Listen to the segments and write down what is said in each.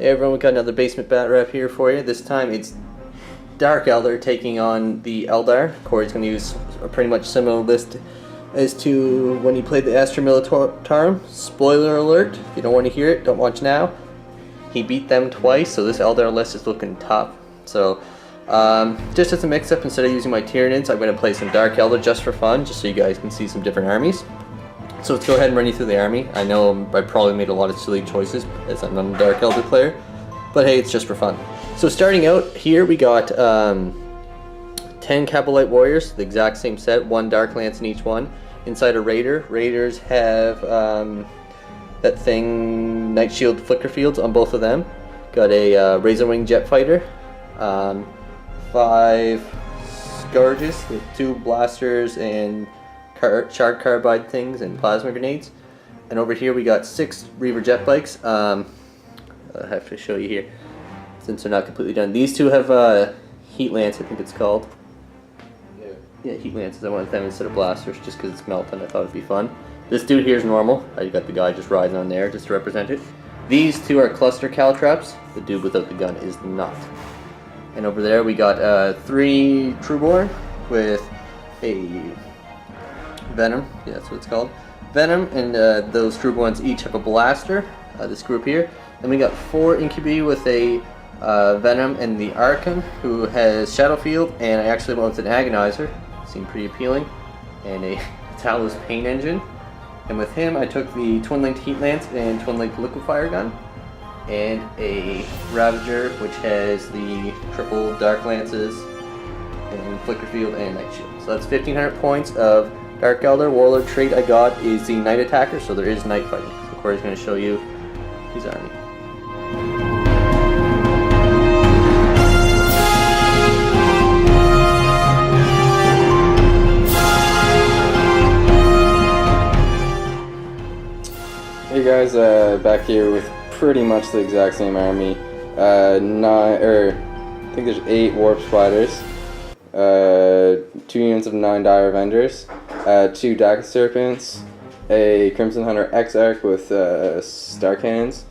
Hey everyone, we got another basement Batrp here for you. This time it's Dark Eldar taking on the Eldar. Corey's going to use a pretty much similar list as to when he played the Astra Militarum. Spoiler alert, if you don't want to hear it, don't watch now. He beat them twice, so this Eldar list is looking top. So, just as a mix-up, instead of using my Tyranids, I'm going to play some Dark Eldar just for fun, just so you guys can see some different armies. So let's go ahead and run you through the army. I know I probably made a lot of silly choices as I'm not a Dark Eldar player, but hey, it's just for fun. So starting out here, we got 10 Cabalite Warriors, the exact same set, 1 Dark Lance in each one. Inside a Raider. Raiders have that thing, Night Shield Flicker Fields on both of them. Got a Razor Wing Jet Fighter, 5 Scourges with 2 blasters and Shard Carbide things and plasma grenades. And over here we got 6 Reaver jet bikes. I have to show you here since they're not completely done. These two have Heat Lance, I think it's called. Yeah, Heat Lances. I wanted them instead of blasters just because it's melting. I thought it'd be fun. This dude here is normal. I got the guy just riding on there just to represent it. These two are cluster caltraps. The dude without the gun is not. And over there we got 3 Trueborn with a Venom, yeah, that's what it's called. Venom, and those Trueborns each have a blaster, this group here. Then we got 4 Incubi with a Venom and the Archon, who has Shadow Field, and I actually went with an Agonizer, seemed pretty appealing, and a Talos Pain Engine. And with him I took the Twin-Linked Heat Lance and Twin-Linked Liquefier Gun, and a Ravager, which has the triple Dark Lances, and Flicker Field, and Night Shield. So that's 1,500 points of Dark Eldar. Warlord trait I got is the Night Attacker, so there is night fighting. So Corey's going to show you his army. Hey guys, back here with pretty much the exact same army. I think there's 8 Warp Spiders, 2 units of 9 Dire Avengers, 2 Daca Serpents, a Crimson Hunter X-Arc with Star Cannons,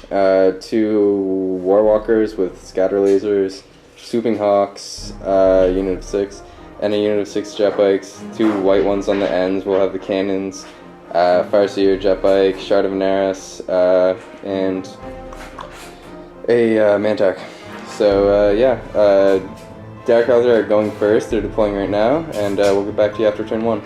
2 Warwalkers with Scatter Lasers, Swooping Hawks, unit of 6, and a unit of 6 Jet Bikes. 2 white ones on the ends will have the cannons, Farseer Jet Bike, Shard of Naris, and a Mantak. So yeah, Dark Eldar are going first. They're deploying right now, and we'll get back to you after turn 1.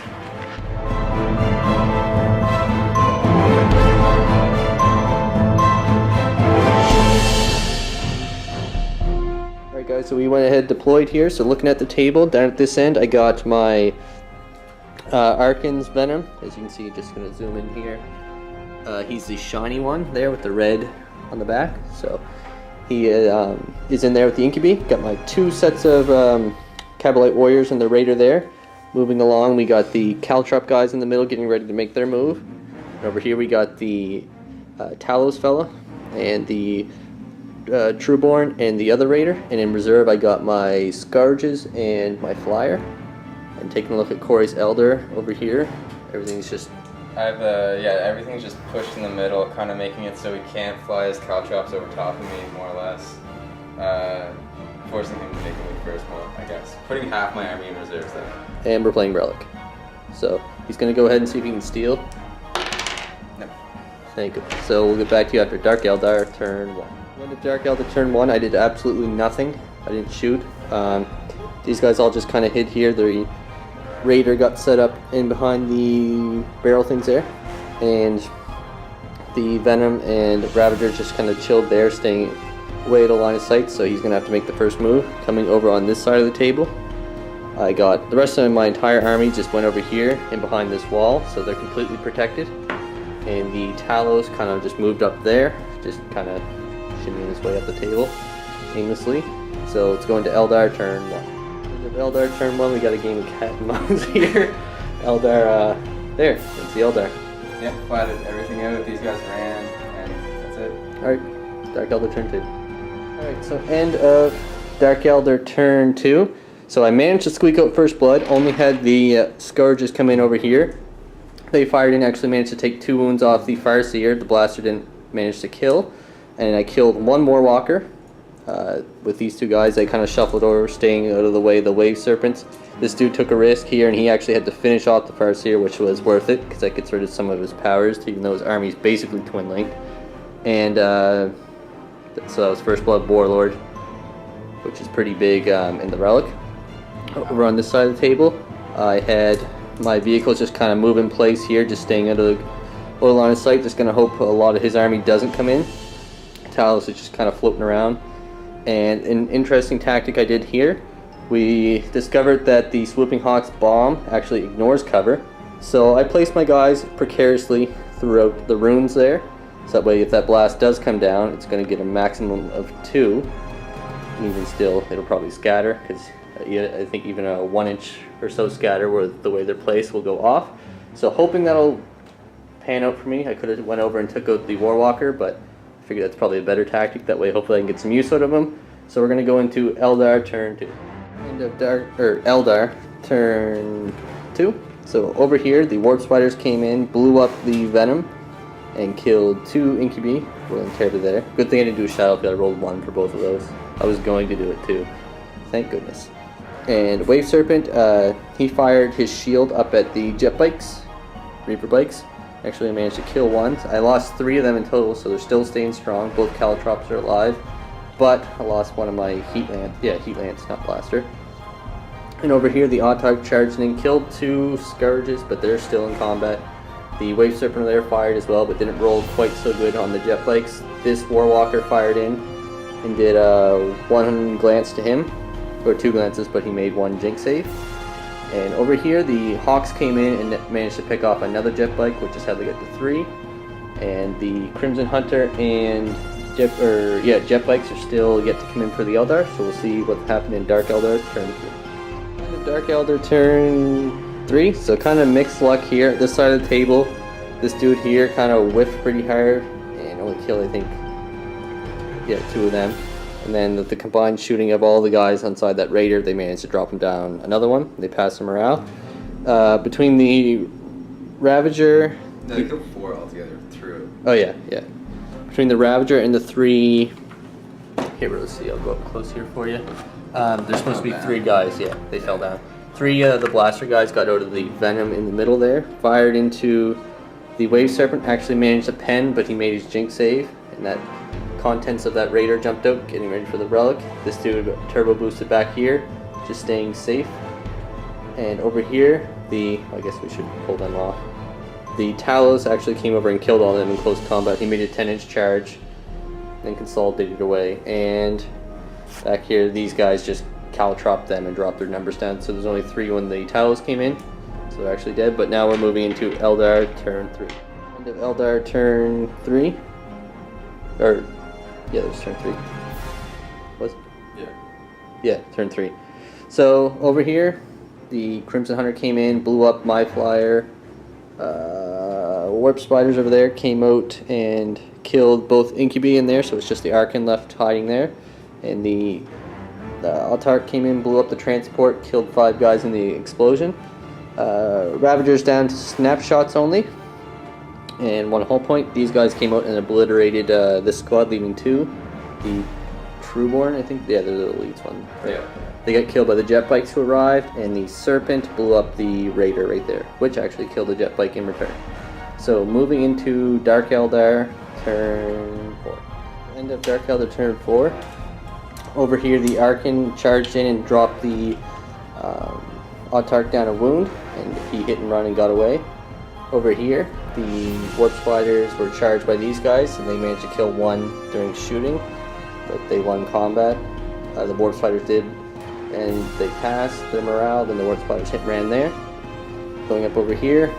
Alright guys, so we went ahead deployed here. So looking at the table, down at this end I got my Archon's Venom. As you can see, just going to zoom in here. He's the shiny one there with the red on the back. So he is in there with the Incubi. Got my 2 sets of Cabalite Warriors and the Raider there. Moving along, we got the Caltrop guys in the middle getting ready to make their move. And over here we got the Talos fella and the Trueborn and the other Raider. And in reserve I got my Scourges and my Flyer. And taking a look at Corey's Eldar over here, everything's just... everything's just pushed in the middle, kind of making it so he can't fly his caltrops over top of me, more or less. Forcing him to make a move first more, I guess. Putting half my army in reserves there. And we're playing Relic. So, he's going to go ahead and see if he can steal. No. Thank you. So, we'll get back to you after Dark Eldar turn 1. When the Dark Eldar turn 1, I did absolutely nothing. I didn't shoot. These guys all just kind of hid here. The Raider got set up in behind the barrel things there, and the Venom and Ravager just kind of chilled there, staying away at a line of sight, so he's going to have to make the first move. Coming over on this side of the table, I got the rest of my entire army just went over here and behind this wall, so they're completely protected. And the Talos kind of just moved up there, just kind of shimmying his way up the table aimlessly. So it's going to Eldar turn 1. Eldar turn 1, we got a game of cat and mouse here. Eldar, there, it's the Eldar. Yep, flatted everything out, these guys ran, and that's it. Alright, Dark Eldar turn 2. Alright, so end of Dark Eldar turn 2. So I managed to squeak out first blood, only had the Scourges come in over here. They fired and actually managed to take 2 wounds off the Farseer. The blaster didn't manage to kill. and I killed one more walker. With these two guys, I kind of shuffled over, staying out of the way of the wave serpents. This dude took a risk here, and he actually had to finish off the Farseer, which was worth it, because I gets rid of some of his powers, even though his army's basically twin-linked. And so that was First Blood Warlord, which is pretty big in the Relic. Over on this side of the table, I had my vehicles just kind of move in place here, just staying out of the line of sight, just going to hope a lot of his army doesn't come in. Talos is just kind of floating around. And an interesting tactic I did here, we discovered that the Swooping Hawk's bomb actually ignores cover. So I placed my guys precariously throughout the runes there. So that way if that blast does come down, it's going to get a maximum of 2. And even still, it'll probably scatter, because I think even a 1-inch or so scatter with the way they're placed will go off. So hoping that'll pan out for me, I could have went over and took out the Warwalker, but I figured that's probably a better tactic. That way hopefully I can get some use out of them. So we're going to go into Eldar turn 2. End of Eldar turn 2. So over here the Warp Spiders came in, blew up the Venom, and killed 2 Incubi. Rolling tear to there. Good thing I didn't do a Shadow Field. I rolled 1 for both of those. I was going to do it too. Thank goodness. And Wave Serpent, he fired his shield up at the jet bikes, Reaper bikes. Actually I managed to kill 1. I lost 3 of them in total, so they're still staying strong. Both Caltrops are alive. But I lost one of my Heat Lance, not Blaster. And over here the Autarch charged in, killed 2 Scourges, but they're still in combat. The Wave Serpent there fired as well, but didn't roll quite so good on the jet bikes. This Warwalker fired in and did 1 glance to him, or 2 glances, but he made 1 Jinx save. And over here the Hawks came in and managed to pick off another jet bike, which is how they got to 3. And the Crimson Hunter and jet bikes are still yet to come in for the Eldar, so we'll see what happened in Dark Eldar turn 3. End of Dark Eldar turn 3, so kind of mixed luck here. This side of the table, this dude here kind of whiffed pretty hard and only killed, I think, 2 of them. And then with the combined shooting of all the guys inside that Raider, they managed to drop him down another one. They passed him morale. Between the Ravager... No, they killed 4 altogether through. Oh yeah. Between the Ravager and the 3... Here, let's see, I'll go up close here for you. There's supposed to be 3 guys, they fell down. 3 of the Blaster guys got out of the Venom in the middle there, fired into the Wave Serpent, actually managed to pen, but he made his Jinx save, and that contents of that Raider jumped out, getting ready for the Relic. This dude turbo boosted back here, just staying safe. And over here, I guess we should pull them off. The Talos actually came over and killed all of them in close combat. He made a 10-inch charge, then consolidated away. And back here, these guys just caltropped them and dropped their numbers down. So there's only 3 when the Talos came in, so they're actually dead. But now we're moving into Eldar turn 3. End of Eldar turn 3. Yeah, that was turn 3. Was it? Yeah, turn 3. So over here, the Crimson Hunter came in, blew up my flyer. Warp Spiders over there came out and killed both Incubi in there, so it's just the Archon left hiding there. And the Autarch came in, blew up the transport, killed 5 guys in the explosion. Ravagers down to snapshots only. And 1 hull point. These guys came out and obliterated this squad, leaving 2. The Trueborn, I think, they're the elites one. Right? Yeah. They got killed by the jet bikes who arrived, and the Serpent blew up the Raider right there, which actually killed the jet bike in return. So moving into Dark Eldar turn 4. End of Dark Eldar turn 4. Over here, the Archon charged in and dropped the Autarch down a wound, and he hit and run and got away. Over here, the Warp Spiders were charged by these guys, and they managed to kill 1 during shooting, but they won combat. The Warp Spiders did, and they passed their morale. Then the Warp Spiders hit and ran there. Going up over here,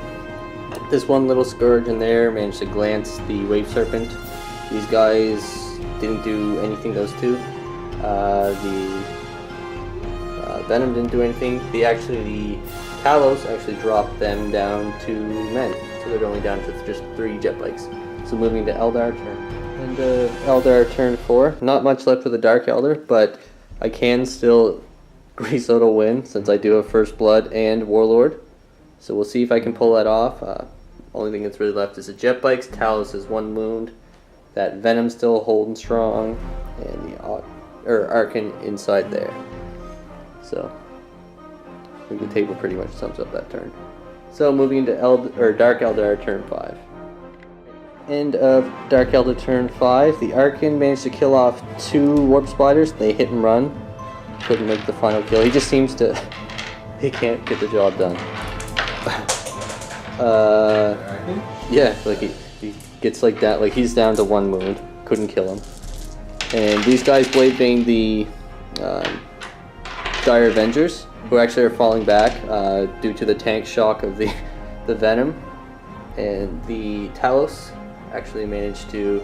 this one little Scourge in there managed to glance the Wave Serpent. These guys didn't do anything, those 2. The Venom didn't do anything. The Talos actually dropped them down to men, so they're only down to just 3 jet bikes. So moving to Eldar turn. And Eldar turn 4. Not much left for the Dark Eldar, but I can still grease out a win since I do have First Blood and Warlord. So we'll see if I can pull that off. Only thing that's really left is the jet bikes. Talos has 1 wound. that Venom still holding strong, and the Archon inside there. So I think the table pretty much sums up that turn. So moving into Dark Eldar turn 5. End of Dark Eldar turn 5. The Archon managed to kill off 2 warp spiders. They hit and run. Couldn't make the final kill. He just seems to... he can't get the job done. Yeah, like he gets like that. Like he's down to 1 wound. Couldn't kill him. And these guys blade bang the Dire Avengers, who actually are falling back due to the tank shock of the Venom. And the Talos actually managed to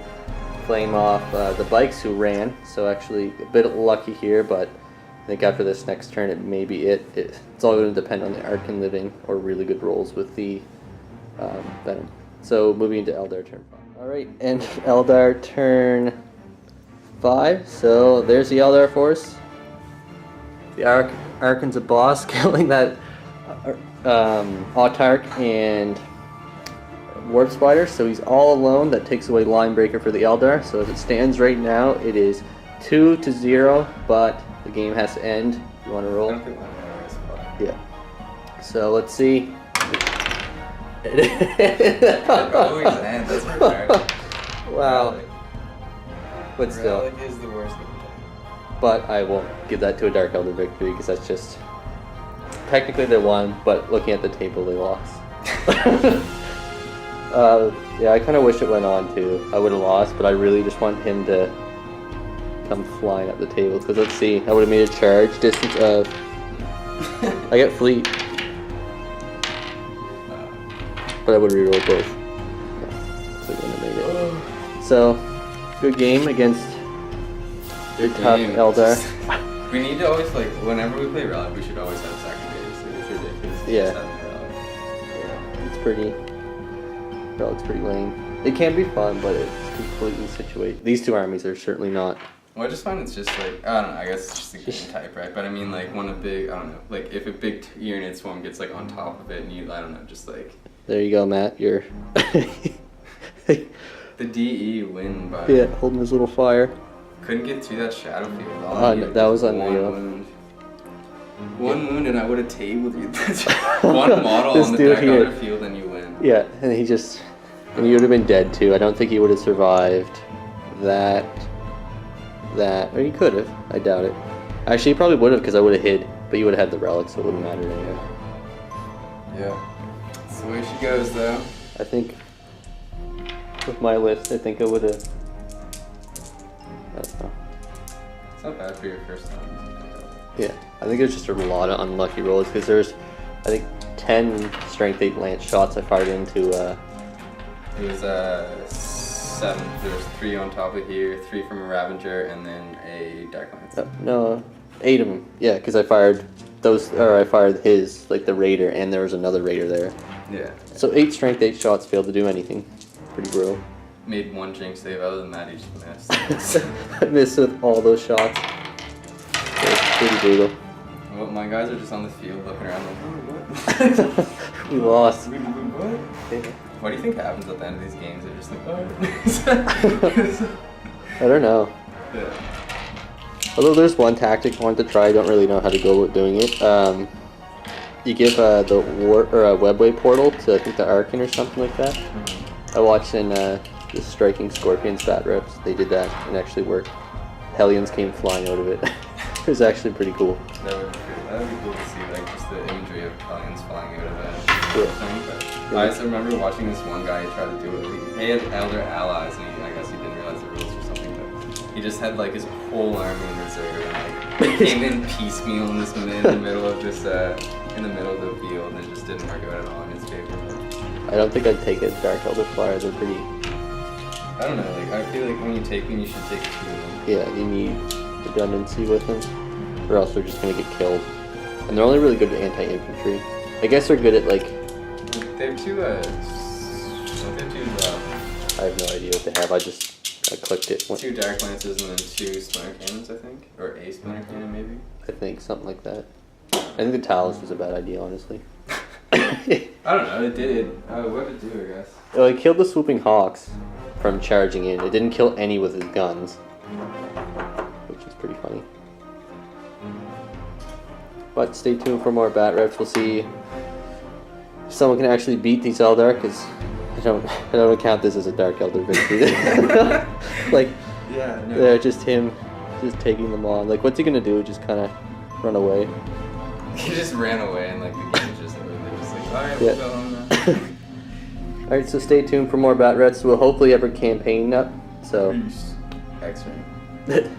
flame off the bikes who ran. So actually a bit lucky here, but I think after this next turn it may be it's all going to depend on the Archon living or really good rolls with the Venom. So moving into Eldar turn 5. Alright, and Eldar turn 5. So there's the Eldar force. The Archon's a boss, killing that Autarch and Warp Spider. So he's all alone. That takes away Line Breaker for the Eldar. So as it stands right now, it is 2-0, but the game has to end. You want to roll? Yeah. So let's see. It always ends. That's fair. Wow. Relic. But still. Relic is the worst thing. But I won't give that to a Dark Elder victory because that's just... Technically they won, but looking at the table they lost. Yeah, I kind of wish it went on too. I would have lost, but I really just want him to come flying up the table. Because let's see, I would have made a charge distance of... I got fleet. But I would reroll both. Yeah, so I wouldn't have made it. So, good game against your top Eldar. We need to always, like, whenever we play Relic, we should always have secondaries. Like, it's ridiculous. Yeah. Just having Relic. Yeah, it's pretty... Relic's pretty lame. It can be fun, but it's completely situated. These 2 armies are certainly not. Well, I just find it's just like, I don't know, I guess it's just a game type, right? But I mean, like, when a big, I don't know, like, if a big Unit swarm gets, like, on top of it, and you, I don't know, just like... There you go, Matt. You're... The DE win by... Yeah, holding his little fire. Couldn't get through that shadow field. No, that was unreal. 1 wound and I would have tabled you. That's 1 model This on the dude Dark here. Elder field and you win. Yeah, and he just... And you would have been dead too. I don't think he would have survived that... Or he could have. I doubt it. Actually, he probably would have because I would have hid. But you would have had the relic, so it wouldn't matter anyway. Yeah. That's the way she goes, though. I think... With my list, I think I would have... I don't know. It's not bad for your first time. Yeah, I think there's just a lot of unlucky rolls because there's, I think, 10 strength 8 lance shots I fired into. It was 7. There was 3 on top of here, 3 from a Ravager, and then a Dark Lance. No, 8 of them. Yeah, because I fired those, or I fired his, like the Raider, and there was another Raider there. Yeah. So 8 strength 8 shots failed to do anything. Pretty brutal. Made 1 jinx save. Other than that, he just missed. I missed with all those shots. It was pretty brutal. Well, my guys are just on the field looking around like, oh, what? We lost. What? Yeah. What do you think happens at the end of these games? They're just like, oh. I don't know. Yeah. Although there's one tactic I want to try, I don't really know how to go about doing it. You give the webway portal to I think the Archon or something like that. I watched in the Striking Scorpions Batrps, they did that and actually worked. Hellions came flying out of it. It was actually pretty cool. That would be cool to see, like, just the imagery of Hellions flying out of that thing. But I just remember watching this one guy try to do it. He had Elder allies, and I guess he didn't realize the rules or something, but he just had, like, his whole army in reserve, and, like, he came in piecemeal in the middle of this, in the middle of the field, and it just didn't work out at all in his favor. I don't think I'd take a Dark Elder Flyer, they're pretty... I don't know, like, I feel like when you take them, you should take 2 of them. Yeah, you need redundancy with them, or else they're just gonna get killed. And they're only really good at anti-infantry. I guess they're good at, like... They're too, I have no idea what they have, I clicked it. 2 Dark Lances and then 2 Splinter Cannons, I think? Or a Splinter Cannon, maybe? I think, something like that. I think the Talos was a bad idea, honestly. I don't know, it did. What did it do, I guess? Well, it killed the Swooping Hawks, from charging in. It didn't kill any with his guns, which is pretty funny. But stay tuned for more Batrps. We'll see if someone can actually beat these Eldar, because I don't count this as a Dark Eldar victory. Like, Yeah, no. they're just him just taking them on. Like, what's he gonna do? Just kind of run away? He just ran away and like the game just ended. They're just like, alright, Yeah. we'll go home now. Alright, so stay tuned for more Batrps. We'll hopefully have a campaign up. So, X-ray.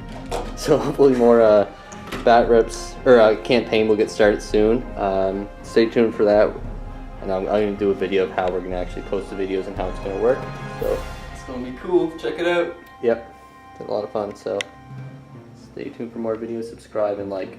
so hopefully more Batrps or campaign will get started soon. Stay tuned for that. And I'm going to do a video of how we're going to actually post the videos and how it's going to work. So, It's gonna be cool. Check it out. yep, it's a lot of fun. So, stay tuned for more videos. Subscribe and like.